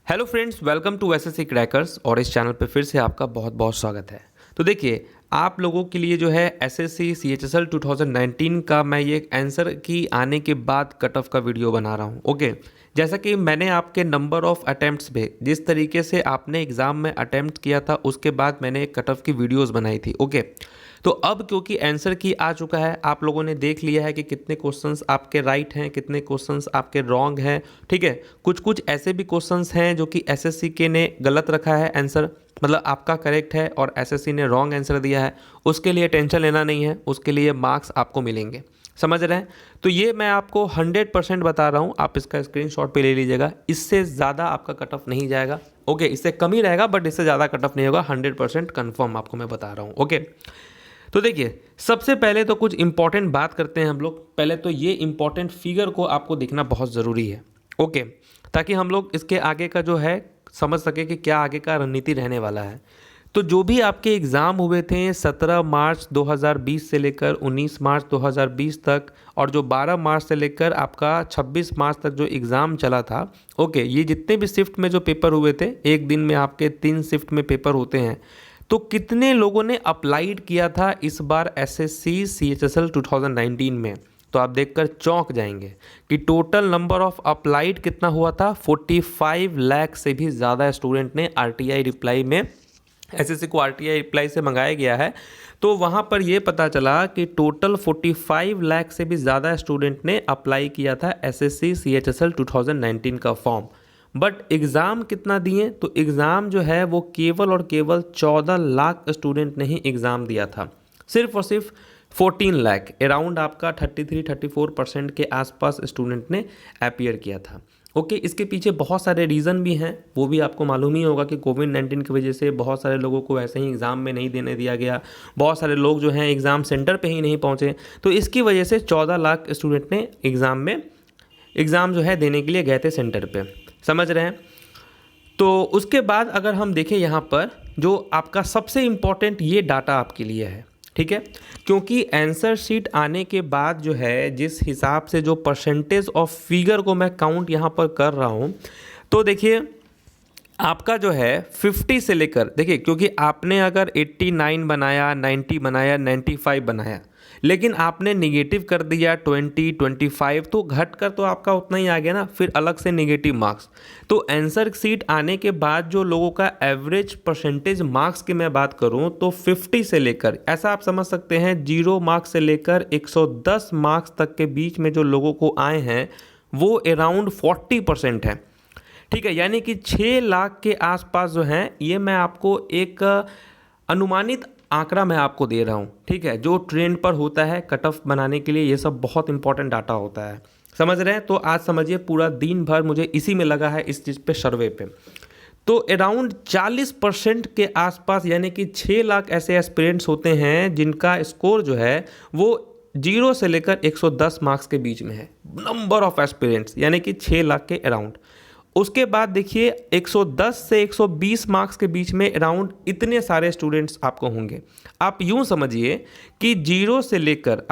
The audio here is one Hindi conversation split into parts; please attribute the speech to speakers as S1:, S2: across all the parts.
S1: Hello friends, welcome to SSC crackers. और इस चैनल पे फिर से आपका बहुत बहुत स्वागत है। तो देखिए, आप लोगों के लिए जो है एसएससी सीएचएसएल 2019 का मैं ये आंसर की आने के बाद कट ऑफ का वीडियो बना रहा हूँ। ओके, जैसा कि मैंने आपके नंबर ऑफ अटैम्प्ट्स पे जिस तरीके से आपने एग्ज़ाम में अटैम्प्ट किया था उसके बाद मैंने एक कट ऑफ की वीडियोज़ बनाई थी। ओके, तो अब क्योंकि आंसर की आ चुका है, आप लोगों ने देख लिया है कि कितने क्वेश्चंस आपके राइट हैं, कितने क्वेश्चंस आपके रॉन्ग हैं। ठीक है, कुछ कुछ ऐसे भी क्वेश्चंस हैं जो कि एसएससी के ने गलत रखा है आंसर, मतलब आपका करेक्ट है और एसएससी ने रॉन्ग आंसर दिया है। उसके लिए टेंशन लेना नहीं है, उसके लिए मार्क्स आपको मिलेंगे। समझ रहे हैं? तो ये मैं आपको 100% बता रहा हूँ, आप इसका स्क्रीनशॉट पे ले लीजिएगा। इससे ज़्यादा आपका कट ऑफ नहीं जाएगा। ओके, इससे कम ही रहेगा बट इससे ज़्यादा कट ऑफ नहीं होगा। 100% कन्फर्म आपको मैं बता रहा हूँ। ओके, तो देखिए, सबसे पहले तो कुछ इंपॉर्टेंट बात करते हैं हम लोग। पहले तो ये इंपॉर्टेंट फिगर को आपको देखना बहुत ज़रूरी है। ओके, ताकि हम लोग इसके आगे का जो है समझ सके कि क्या आगे का रणनीति रहने वाला है। तो जो भी आपके एग्ज़ाम हुए थे 17 मार्च 2020 से लेकर 19 मार्च 2020 तक, और जो 12 मार्च से लेकर आपका 26 मार्च तक जो एग्ज़ाम चला था, ओके, ये जितने भी शिफ्ट में जो पेपर हुए थे, एक दिन में आपके 3 शिफ्ट में पेपर होते हैं। तो कितने लोगों ने अप्लाइड किया था इस बार एसएससी सीएचएसएल 2019 में? तो आप देखकर चौंक जाएंगे कि टोटल नंबर ऑफ अप्लाइड कितना हुआ था। 45 लाख से भी ज़्यादा स्टूडेंट ने आरटीआई रिप्लाई में, एसएससी को आरटीआई रिप्लाई से मंगाया गया है। तो वहाँ पर ये पता चला कि टोटल 45 लाख से भी ज़्यादा स्टूडेंट ने अप्लाई किया था एसएससी सीएचएसएल 2019 का फॉर्म। बट एग्ज़ाम कितना दिए? तो एग्ज़ाम जो है वो केवल और केवल 14 लाख स्टूडेंट ने ही एग्ज़ाम दिया था। सिर्फ और सिर्फ 14 लाख, अराउंड आपका 33-34% के आसपास स्टूडेंट ने अपीयर किया था। ओके, इसके पीछे बहुत सारे रीज़न भी हैं, वो भी आपको मालूम ही होगा कि कोविड-19 की वजह से बहुत सारे लोगों को ऐसे ही एग्ज़ाम में नहीं देने दिया गया। बहुत सारे लोग जो हैं एग्ज़ाम सेंटर पे ही नहीं पहुँचे। तो इसकी वजह से 14 लाख स्टूडेंट ने एग्ज़ाम जो है देने के लिए गए थे सेंटर पे। समझ रहे हैं? तो उसके बाद अगर हम देखें यहाँ पर, जो आपका सबसे इम्पॉर्टेंट ये डाटा आपके लिए है। ठीक है, क्योंकि आंसर शीट आने के बाद जो है जिस हिसाब से जो परसेंटेज ऑफ फिगर को मैं काउंट यहाँ पर कर रहा हूँ, तो देखिए आपका जो है 50 से लेकर, देखिए क्योंकि आपने अगर 89 बनाया, 90 बनाया, 95 बनाया, लेकिन आपने निगेटिव कर दिया 20, 25, तो घट कर तो आपका उतना ही आ गया ना, फिर अलग से निगेटिव मार्क्स। तो आंसर सीट आने के बाद जो लोगों का एवरेज परसेंटेज मार्क्स की मैं बात करूं तो 50 से लेकर, ऐसा आप समझ सकते हैं 0 मार्क्स से लेकर 110 मार्क्स तक के बीच में जो लोगों को आए हैं वो अराउंड 40% है। ठीक है, यानी कि 6 लाख के आसपास जो हैं, ये मैं आपको एक अनुमानित आंकड़ा मैं आपको दे रहा हूँ। ठीक है, जो ट्रेंड पर होता है कट ऑफ बनाने के लिए ये सब बहुत इंपॉर्टेंट डाटा होता है। समझ रहे हैं? तो आज समझिए पूरा दिन भर मुझे इसी में लगा है, इस चीज़ पे, सर्वे पे। तो अराउंड 40% के आसपास, यानी कि 6 लाख ऐसे एस्पिरेंट्स होते हैं जिनका स्कोर जो है वो 0 से लेकर 110 मार्क्स के बीच में है। नंबर ऑफ एस्पिरेंट्स यानी कि 6 लाख के अराउंड। उसके बाद देखिए 110 से 120 मार्क्स के बीच में अराउंड इतने सारे स्टूडेंट्स आपको होंगे। आप यूँ समझिए कि जीरो से लेकर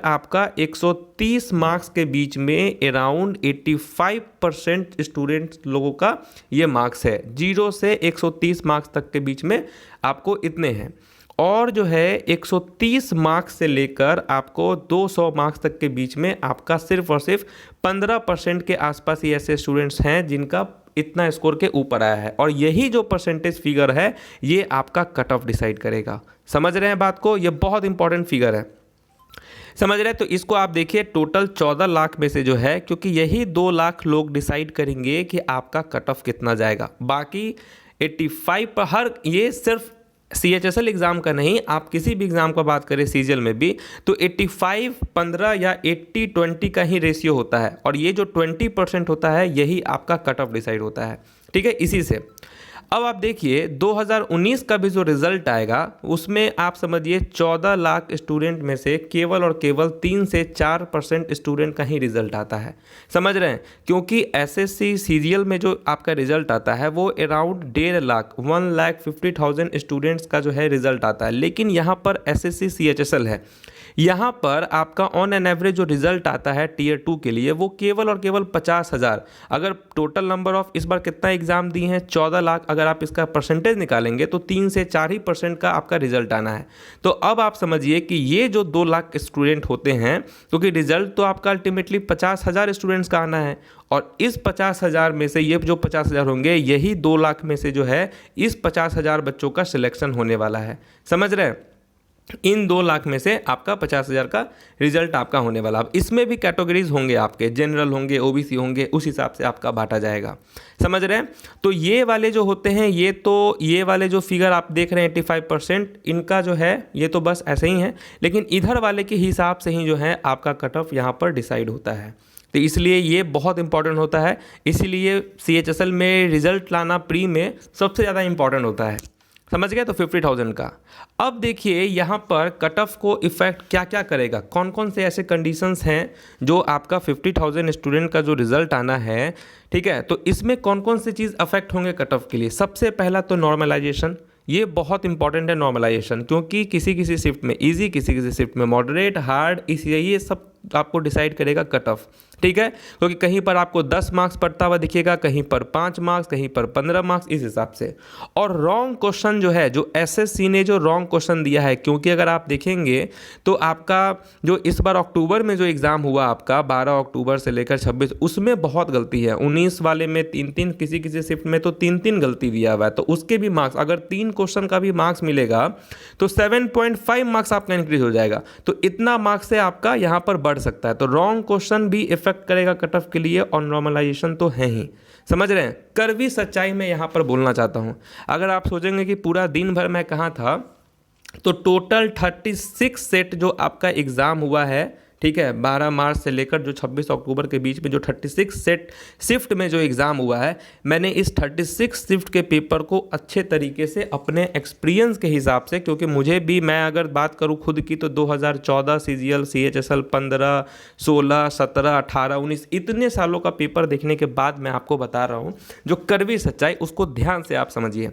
S1: आपका 130 मार्क्स के बीच में अराउंड 85% स्टूडेंट्स लोगों का ये मार्क्स है। 0 से 130 मार्क्स तक के बीच में आपको इतने हैं। और जो है 130 मार्क्स से लेकर आपको 200 मार्क्स तक के बीच में आपका सिर्फ और सिर्फ 15% के आसपास ही ऐसे स्टूडेंट्स हैं जिनका इतना स्कोर के ऊपर आया है। और यही जो परसेंटेज फिगर है ये आपका कट ऑफ डिसाइड करेगा। समझ रहे हैं बात को? ये बहुत इंपॉर्टेंट फिगर है। समझ रहे हैं? तो इसको आप देखिए, टोटल 14 लाख में से जो है, क्योंकि यही 2 लाख लोग डिसाइड करेंगे कि आपका कट ऑफ कितना जाएगा। बाकी 85 पर, हर, ये सिर्फ सीएचएसएल एग्ज़ाम का नहीं, आप किसी भी एग्ज़ाम का बात करें सीजीएल में भी, तो 85-15 या 80-20 का ही रेशियो होता है। और ये जो 20% होता है यही आपका कट ऑफ डिसाइड होता है। ठीक है, इसी से अब आप देखिए 2019 का भी जो रिजल्ट आएगा उसमें आप समझिए 14 लाख स्टूडेंट में से केवल और केवल 3 से 4% स्टूडेंट का ही रिजल्ट आता है। समझ रहे हैं? क्योंकि एसएससी सीजीएल में जो आपका रिजल्ट आता है वो अराउंड 1.5 लाख 1,50,000 स्टूडेंट्स का जो है रिजल्ट आता है। लेकिन यहाँ पर एसएससी सीएचएसएल है, यहाँ पर आपका ऑन एन एवरेज जो रिजल्ट आता है टीयर 2 के लिए वो केवल और केवल 50,000। अगर टोटल नंबर ऑफ इस बार कितना एग्जाम दिए हैं 14 लाख, अगर आप इसका परसेंटेज निकालेंगे तो 3 से 4 ही % का आपका रिजल्ट आना है। तो अब आप समझिए कि ये जो 2 लाख स्टूडेंट होते हैं, क्योंकि रिजल्ट तो आपका अल्टीमेटली 50,000 स्टूडेंट्स का आना है, और इस 50,000 में से ये जो 50,000 होंगे यही 2 लाख में से जो है इस 50,000 बच्चों का सिलेक्शन होने वाला है। समझ रहे हैं? इन 2 लाख में से आपका 50,000 का रिजल्ट आपका होने वाला। अब इसमें भी कैटेगरीज होंगे, आपके जनरल होंगे, ओबीसी होंगे, उस हिसाब से आपका बांटा जाएगा। समझ रहे हैं? तो ये वाले जो होते हैं, ये वाले जो फिगर आप देख रहे हैं 85%, इनका जो है ये तो बस ऐसे ही है, लेकिन इधर वाले के हिसाब से ही जो है आपका कट ऑफ यहाँ पर डिसाइड होता है। तो इसलिए ये बहुत इंपॉर्टेंट होता है, इसीलिए CHSL में रिजल्ट लाना प्री में सबसे ज़्यादा इंपॉर्टेंट होता है। समझ गए? तो 50,000 का। अब देखिए यहाँ पर कट ऑफ को इफेक्ट क्या क्या करेगा, कौन कौन से ऐसे कंडीशंस हैं जो आपका 50,000 स्टूडेंट का जो रिजल्ट आना है, ठीक है, तो इसमें कौन कौन सी चीज़ अफेक्ट होंगे कट ऑफ के लिए। सबसे पहला तो नॉर्मलाइजेशन, ये बहुत इंपॉर्टेंट है नॉर्मलाइजेशन, क्योंकि किसी किसी शिफ्ट में इजी, किसी किसी शिफ्ट में मॉडरेट, हार्ड, इसलिए ये सब आपको डिसाइड करेगा कट ऑफ। ठीक है, क्योंकि कहीं पर आपको 10 मार्क्स पड़ता हुआ दिखेगा, कहीं पर 5 मार्क्स, कहीं पर 15 मार्क्स, इस हिसाब से। और रॉन्ग क्वेश्चन जो है, जो SSC ने जो रॉन्ग क्वेश्चन दिया है, क्योंकि अगर आप देखेंगे तो आपका जो इस बार अक्टूबर में जो एग्ज़ाम हुआ आपका 12 अक्टूबर से लेकर 26, उसमें बहुत गलती है। 19 वाले में 3-3, किसी किसी शिफ्ट में तो 3-3 गलती दिया हुआ है, तो उसके भी मार्क्स, अगर 3 क्वेश्चन का भी मार्क्स मिलेगा तो 7.5 मार्क्स आपका इंक्रीज हो जाएगा। तो इतना मार्क्स से आपका यहाँ पर बढ़ सकता है। तो रॉन्ग क्वेश्चन भी इफेक्ट करेगा कट ऑफ के लिए, और नॉर्मलाइजेशन तो है ही। समझ रहे हैं? कड़वी सच्चाई में यहाँ पर बोलना चाहता हूँ। अगर आप सोचेंगे कि पूरा दिन भर मैं कहाँ था, तो टोटल 36 सेट जो आपका एग्ज़ाम हुआ है, ठीक है, 12 मार्च से लेकर जो 26 अक्टूबर के बीच में जो 36 सेट शिफ्ट में जो एग्ज़ाम हुआ है, मैंने इस 36 शिफ्ट के पेपर को अच्छे तरीके से अपने एक्सपीरियंस के हिसाब से, क्योंकि मुझे भी, मैं अगर बात करूं खुद की तो 2014 CGL CHSL 15, 16, 17, 18, 19 इतने सालों का पेपर देखने के बाद मैं आपको बता रहा हूं जो कड़वी सच्चाई, उसको ध्यान से आप समझिए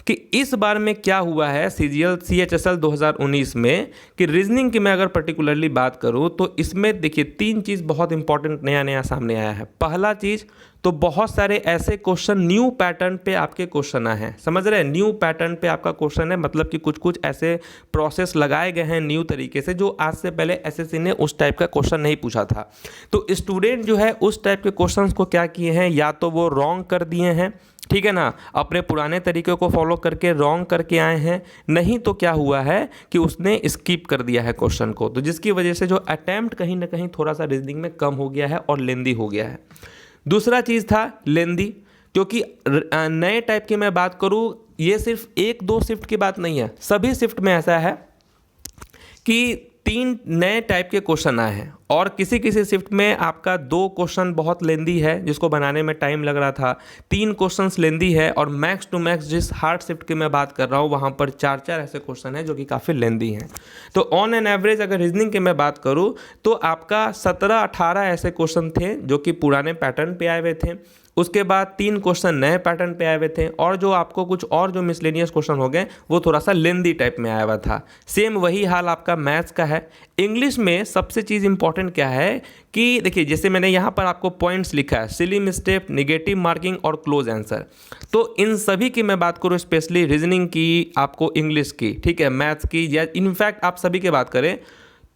S1: कि इस बार में क्या हुआ है CGL CHSL 2019 में, कि रीजनिंग की मैं अगर पर्टिकुलरली बात करूं तो इसमें देखिए 3 चीज़ बहुत इंपॉर्टेंट नया नया सामने आया है। पहला चीज़ तो बहुत सारे ऐसे क्वेश्चन न्यू पैटर्न पे आपके क्वेश्चन आए हैं। समझ रहे हैं? न्यू पैटर्न पे आपका क्वेश्चन है, मतलब कि कुछ कुछ ऐसे प्रोसेस लगाए गए हैं न्यू तरीके से, जो आज से पहले SSC ने उस टाइप का क्वेश्चन नहीं पूछा था। तो स्टूडेंट जो है उस टाइप के क्वेश्चन को क्या किए हैं, या तो वो रॉन्ग कर दिए हैं, ठीक है ना, अपने पुराने तरीके को फॉलो करके रॉन्ग करके आए हैं, नहीं तो क्या हुआ है कि उसने स्किप कर दिया है क्वेश्चन को, तो जिसकी वजह से जो अटैम्प्ट कहीं ना कहीं थोड़ा सा रीजनिंग में कम हो गया है और लेंदी हो गया है। दूसरा चीज़ था लेंदी, क्योंकि नए टाइप की मैं बात करूँ, ये सिर्फ 1-2 शिफ्ट की बात नहीं है, सभी शिफ्ट में ऐसा है कि 3 नए टाइप के क्वेश्चन आए हैं, और किसी किसी शिफ्ट में आपका 2 क्वेश्चन बहुत लेंदी है जिसको बनाने में टाइम लग रहा था, 3 क्वेश्चंस लेंदी है, और मैक्स टू मैक्स जिस हार्ड शिफ्ट की मैं बात कर रहा हूँ वहाँ पर 4-4 ऐसे क्वेश्चन हैं जो कि काफ़ी लेंदी हैं। तो ऑन एन एवरेज अगर रीजनिंग की मैं बात करूँ तो आपका 17-18 ऐसे क्वेश्चन थे जो कि पुराने पैटर्न पे आए हुए थे, उसके बाद 3 क्वेश्चन नए पैटर्न पे आए हुए थे, और जो आपको कुछ और जो मिसलेनियस क्वेश्चन हो गए वो थोड़ा सा लेंदी टाइप में आया हुआ था। सेम वही हाल आपका मैथ्स का है। इंग्लिश में सबसे चीज़ इंपॉर्टेंट क्या है कि देखिए, जैसे मैंने यहाँ पर आपको पॉइंट्स लिखा है, सिली मिस्टेक, नेगेटिव मार्किंग और क्लोज आंसर, तो इन सभी की मैं बात करूँ, स्पेशली रीजनिंग की, आपको इंग्लिश की, ठीक है, मैथ्स की, या इनफैक्ट आप सभी की बात करें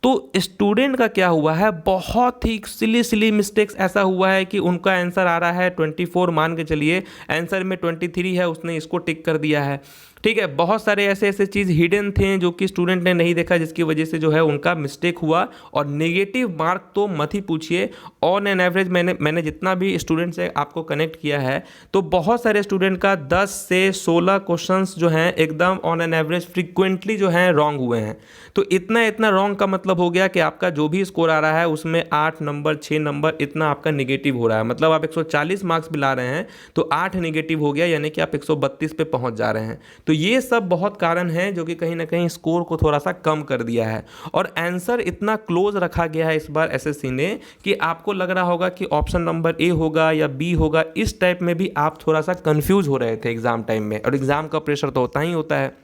S1: तो स्टूडेंट का क्या हुआ है, बहुत ही सिली मिस्टेक्स ऐसा हुआ है कि उनका आंसर आ रहा है 24, मान के चलिए आंसर में 23 है, उसने इसको टिक कर दिया है, ठीक है। बहुत सारे ऐसे ऐसे चीज़ हिडन थे जो कि स्टूडेंट ने नहीं देखा, जिसकी वजह से जो है उनका मिस्टेक हुआ, और नेगेटिव मार्क तो मत ही पूछिए। ऑन एन एवरेज मैंने जितना भी स्टूडेंट से आपको कनेक्ट किया है, तो बहुत सारे स्टूडेंट का 10 से 16 क्वेश्चंस जो हैं एकदम ऑन एन एवरेज फ्रीक्वेंटली जो हैं रॉन्ग हुए हैं। तो इतना रॉन्ग का मतलब हो गया कि आपका जो भी स्कोर आ रहा है उसमें 8 नंबर 6 नंबर इतना आपका निगेटिव हो रहा है। मतलब आप 140 मार्क्स भी ला रहे हैं तो 8 निगेटिव हो गया, यानी कि आप 132 पे पहुंच जा रहे हैं। तो ये सब बहुत कारण हैं जो कि कहीं ना कहीं स्कोर को थोड़ा सा कम कर दिया है, और आंसर इतना क्लोज रखा गया है इस बार एसएससी ने कि आपको लग रहा होगा कि ऑप्शन नंबर ए होगा या बी होगा। इस टाइप में भी आप थोड़ा सा कंफ्यूज हो रहे थे एग्जाम टाइम में, और एग्जाम का प्रेशर तो होता ही होता है।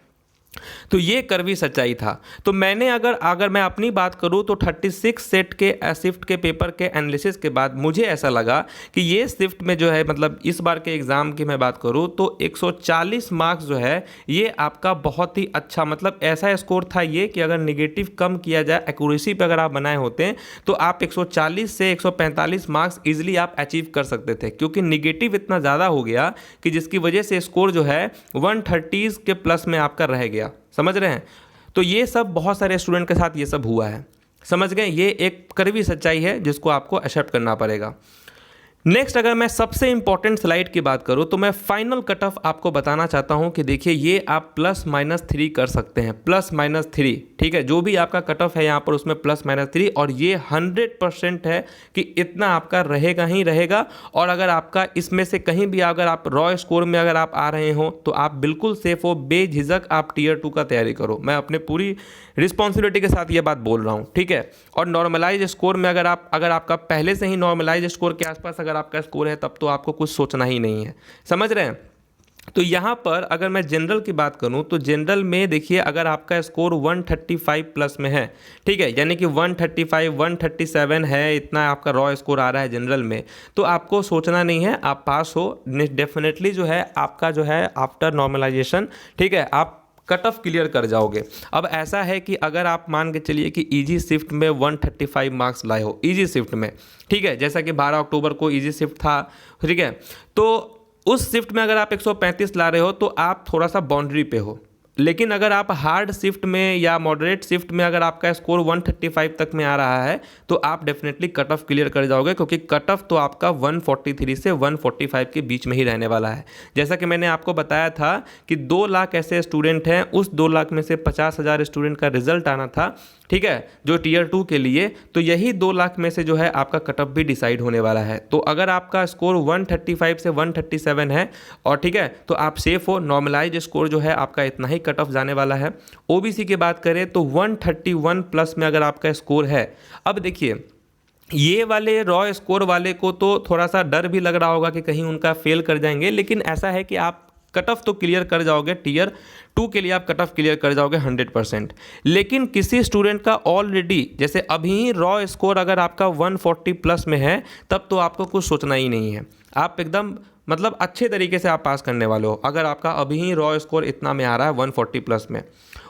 S1: तो ये कड़वी सच्चाई था। तो मैंने अगर अगर मैं अपनी बात करूँ तो 36 सेट के शिफ्ट के पेपर के एनालिसिस के बाद मुझे ऐसा लगा कि ये शिफ्ट में जो है मतलब इस बार के एग्ज़ाम की मैं बात करूँ तो 140 मार्क्स जो है ये आपका बहुत ही अच्छा मतलब ऐसा स्कोर था ये कि अगर निगेटिव कम किया जाए एक्यूरेसी पे अगर आप बनाए होते हैं तो आप 140 से 145 मार्क्स इजीली आप अचीव कर सकते थे, क्योंकि निगेटिव इतना ज़्यादा हो गया कि जिसकी वजह से स्कोर जो है 130 के प्लस में आपका रह गया। समझ रहे हैं? तो ये सब बहुत सारे स्टूडेंट के साथ ये सब हुआ है। समझ गए? ये एक कड़वी सच्चाई है जिसको आपको एक्सेप्ट करना पड़ेगा। नेक्स्ट अगर मैं सबसे इंपॉर्टेंट स्लाइड की बात करूं तो मैं फाइनल कट ऑफ आपको बताना चाहता हूं कि देखिए ये आप +-3 कर सकते हैं, +-3, ठीक है। जो भी आपका कट ऑफ है यहां पर उसमें +-3 और ये 100% है कि इतना आपका रहेगा ही रहेगा। और अगर आपका इसमें से कहीं भी अगर आप रॉ स्कोर में अगर आप आ रहे हो तो आप बिल्कुल सेफ हो, बेझिझक आप टियर 2 का तैयारी करो। मैं अपने पूरी रिस्पॉन्सिबिलिटी के साथ ये बात बोल रहा हूँ, ठीक है। और नॉर्मलाइज स्कोर में अगर आपका पहले से ही नॉर्मलाइज स्कोर के आसपास अगर आपका स्कोर है तब तो आपको कुछ सोचना ही नहीं है। समझ रहे हैं? तो यहाँ पर अगर मैं जनरल की बात करूँ तो जनरल में देखिए अगर आपका स्कोर 135 प्लस में है, ठीक है, यानी कि 135 137 है, इतना आपका रॉ स्कोर आ रहा है जनरल में, तो आपको सोचना नहीं है, आप पास हो डेफिनेटली। जो है आपका जो है आफ्टर नॉर्मलाइजेशन, ठीक है, आप कट ऑफ क्लियर कर जाओगे। अब ऐसा है कि अगर आप मान के चलिए कि इजी शिफ्ट में 135 मार्क्स लाए हो इजी शिफ्ट में, ठीक है, जैसा कि 12 अक्टूबर को इजी शिफ्ट था, ठीक है, तो उस शिफ्ट में अगर आप 135 ला रहे हो तो आप थोड़ा सा बाउंड्री पे हो। लेकिन अगर आप हार्ड शिफ्ट में या मॉडरेट शिफ्ट में अगर आपका स्कोर 135 तक में आ रहा है तो आप डेफिनेटली कट ऑफ क्लियर कर जाओगे, क्योंकि कट ऑफ तो आपका 143 से 145 के बीच में ही रहने वाला है। जैसा कि मैंने आपको बताया था कि 2 लाख ऐसे स्टूडेंट हैं, उस 2 लाख में से 50,000 स्टूडेंट का रिजल्ट आना था, ठीक है, जो टियर 2 के लिए, तो यही 2 लाख में से जो है आपका कट ऑफ भी डिसाइड होने वाला है। तो अगर आपका स्कोर 135 से 137 है और ठीक है, तो आप सेफ हो। नॉर्मलाइज स्कोर जो है आपका इतना ही कट ऑफ जाने वाला है। ओबीसी की बात करें तो 131 प्लस में अगर आपका स्कोर है, अब देखिए ये वाले रॉ स्कोर वाले को तो थोड़ा सा डर भी लग रहा होगा कि कहीं उनका फेल कर जाएंगे, लेकिन ऐसा है कि आप कट ऑफ तो क्लियर कर जाओगे, टियर 2 के लिए आप कट ऑफ क्लियर कर जाओगे 100%। लेकिन किसी स्टूडेंट का ऑलरेडी जैसे अभी रॉ स्कोर अगर आपका 140 प्लस में है तब तो आपको कुछ सोचना ही नहीं है, आप एकदम मतलब अच्छे तरीके से आप पास करने वाले हो अगर आपका अभी ही रॉ स्कोर इतना में आ रहा है 140 प्लस में।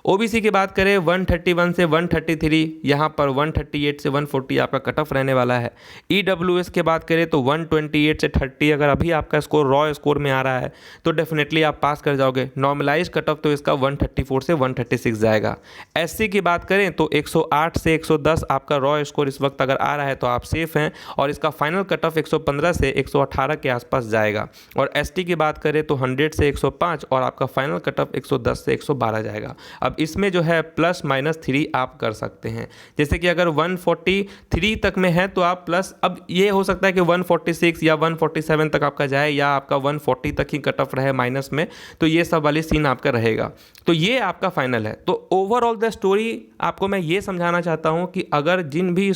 S1: ओबीसी की बात करें 131 से 133, यहाँ पर 138 से 140 आपका कट ऑफ रहने वाला है। ईडब्ल्यूएस की बात करें तो 128 से 30 अगर अभी आपका स्कोर रॉ स्कोर में आ रहा है तो डेफिनेटली आप पास कर जाओगे। नॉर्मलाइज कट ऑफ तो इसका 134 से 136 जाएगा। एससी की बात करें तो 108 से 110 आपका रॉ स्कोर इस वक्त अगर आ रहा है तो आप सेफ हैं और इसका फाइनल कट ऑफ 115 से 118 के आसपास जाएगा। और एसटी की बात करें तो 100 से 105 और आपका फाइनल कट ऑफ 110 से 112 जाएगा। अब इसमें जो है +-3 आप कर सकते हैं, जैसे कि अगर 143 तक में है तो आप प्लस, अब ये हो सकता है कि 146 या 147 तक आपका जाए या आपका 140 तक ही कट ऑफ रहे माइनस में, तो ये सब वाली सीन आपका रहेगा। तो ये आपका फाइनल है। तो ओवरऑल द स्टोरी आपको मैं ये समझाना चाहता हूँ कि अगर जिन भी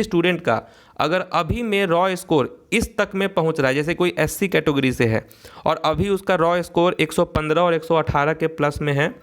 S1: स्टूडेंट का अगर अभी में रॉ स्कोर इस तक में पहुंच रहा है, जैसे कोई एससी कैटेगरी से है और अभी उसका रॉ स्कोर 115 और 118 के प्लस में है,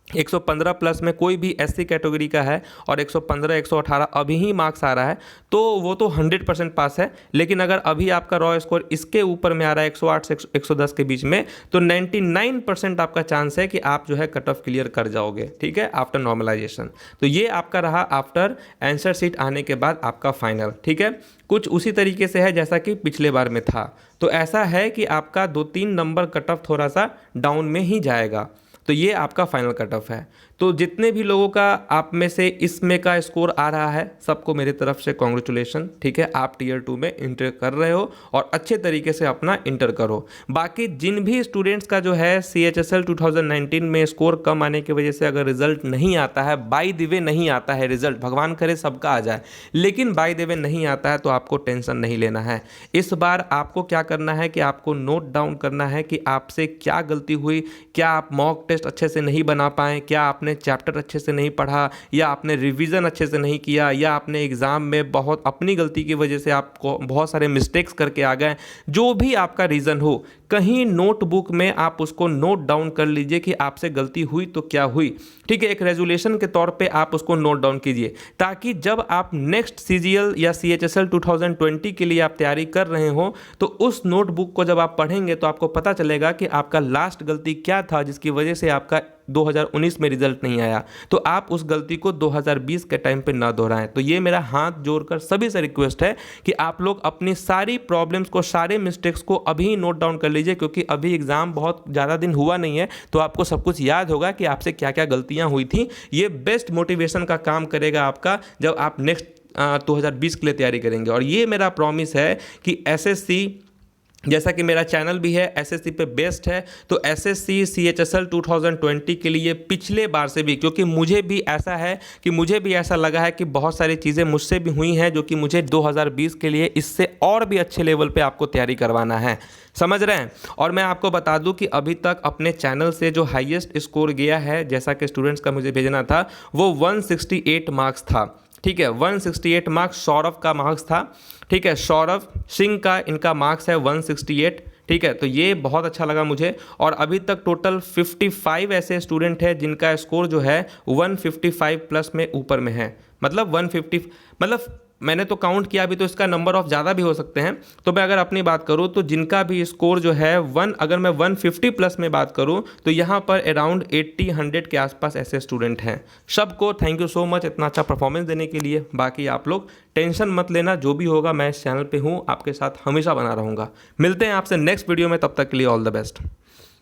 S1: 115 प्लस में कोई भी एससी कैटेगरी का है और 115 118 अभी ही मार्क्स आ रहा है, तो वो तो 100% पास है। लेकिन अगर अभी आपका रॉ स्कोर इसके ऊपर में आ रहा है 108 से 110 के बीच में, तो 99% आपका चांस है कि आप जो है कट ऑफ क्लियर कर जाओगे, ठीक है, आफ्टर नॉर्मलाइजेशन। तो ये आपका रहा आफ्टर आंसर शीट आने के बाद आपका फाइनल, ठीक है। कुछ उसी तरीके से है जैसा कि पिछले बार में था। तो ऐसा है कि आपका 2-3 नंबर कट ऑफ थोड़ा सा डाउन में ही जाएगा। तो ये आपका फाइनल कट ऑफ है। तो जितने भी लोगों का आप में से इसमें का स्कोर आ रहा है सबको मेरी तरफ से कॉन्ग्रेचुलेशन, ठीक है, आप टियर 2 में इंटर कर रहे हो और अच्छे तरीके से अपना इंटर करो। बाकी जिन भी स्टूडेंट्स का जो है CHSL 2019 में स्कोर कम आने की वजह से अगर रिजल्ट नहीं आता है, बाय द वे नहीं आता है रिजल्ट, भगवान करे सबका आ जाए, लेकिन बाय द वे नहीं आता है तो आपको टेंशन नहीं लेना है। इस बार आपको क्या करना है कि आपको नोट डाउन करना है कि आपसे क्या गलती हुई, क्या आप मॉक टेस्ट अच्छे से नहीं बना पाए, क्या आपने आपने चैप्टर अच्छे से नहीं पढ़ा, या आपने रिवीजन अच्छे से नहीं किया, या आपने एग्ज़ाम में बहुत अपनी गलती की वजह से आपको बहुत सारे मिस्टेक्स करके आ गए, जो भी आपका रीज़न हो, कहीं नोटबुक में आप उसको नोट डाउन कर लीजिए कि आपसे गलती हुई तो क्या हुई। ठीक है, एक रेजोल्यूशन के तौर पे आप उसको नोट डाउन कीजिए, ताकि जब आप नेक्स्ट सीजीएल या सीएचएसएल 2020 के लिए आप तैयारी कर रहे हो तो उस नोटबुक को जब आप पढ़ेंगे तो आपको पता चलेगा कि आपका लास्ट गलती क्या था जिसकी वजह से आपका 2019 में रिजल्ट नहीं आया। तो आप उस गलती को 2020 के टाइम पे ना दोहराएं। तो ये मेरा हाथ जोड़कर सभी से रिक्वेस्ट है कि आप लोग अपनी सारी प्रॉब्लम्स को, सारे मिस्टेक्स को अभी नोट डाउन कर लीजिए, क्योंकि अभी एग्ज़ाम बहुत ज़्यादा दिन हुआ नहीं है, तो आपको सब कुछ याद होगा कि आपसे क्या क्या गलतियाँ हुई थी। ये बेस्ट मोटिवेशन का काम करेगा आपका जब आप नेक्स्ट 2020 के लिए तैयारी करेंगे। और ये मेरा प्रॉमिस है कि एसएससी, जैसा कि मेरा चैनल भी है एसएससी पे बेस्ड है, तो एसएससी सीएचएसएल 2020 के लिए पिछले बार से भी, क्योंकि मुझे भी ऐसा लगा है कि बहुत सारी चीज़ें मुझसे भी हुई हैं जो कि मुझे 2020 के लिए इससे और भी अच्छे लेवल पे आपको तैयारी करवाना है, समझ रहे हैं। और मैं आपको बता दूं कि अभी तक अपने चैनल से जो हाईएस्ट स्कोर गया है, जैसा कि स्टूडेंट्स का मुझे भेजना था, वो 168 मार्क्स था। ठीक है, 168 मार्क्स सौरभ का मार्क्स था। ठीक है, सौरभ सिंह का इनका मार्क्स है 168। ठीक है, तो ये बहुत अच्छा लगा मुझे। और अभी तक टोटल 55 ऐसे स्टूडेंट हैं जिनका स्कोर जो है 155 प्लस में ऊपर में है। मतलब 150, मतलब मैंने तो काउंट किया, अभी तो इसका नंबर ऑफ ज़्यादा भी हो सकते हैं। तो मैं अगर अपनी बात करूँ तो जिनका भी स्कोर जो है अगर मैं 150 प्लस में बात करूँ तो यहाँ पर अराउंड 80-100 के आसपास ऐसे स्टूडेंट हैं। सबको थैंक यू सो मच इतना अच्छा परफॉर्मेंस देने के लिए। बाकी आप लोग टेंशन मत लेना, जो भी होगा मैं इस चैनल पे हूँ, आपके साथ हमेशा बना रहूँगा। मिलते हैं आपसे नेक्स्ट वीडियो में, तब तक के लिए ऑल द बेस्ट।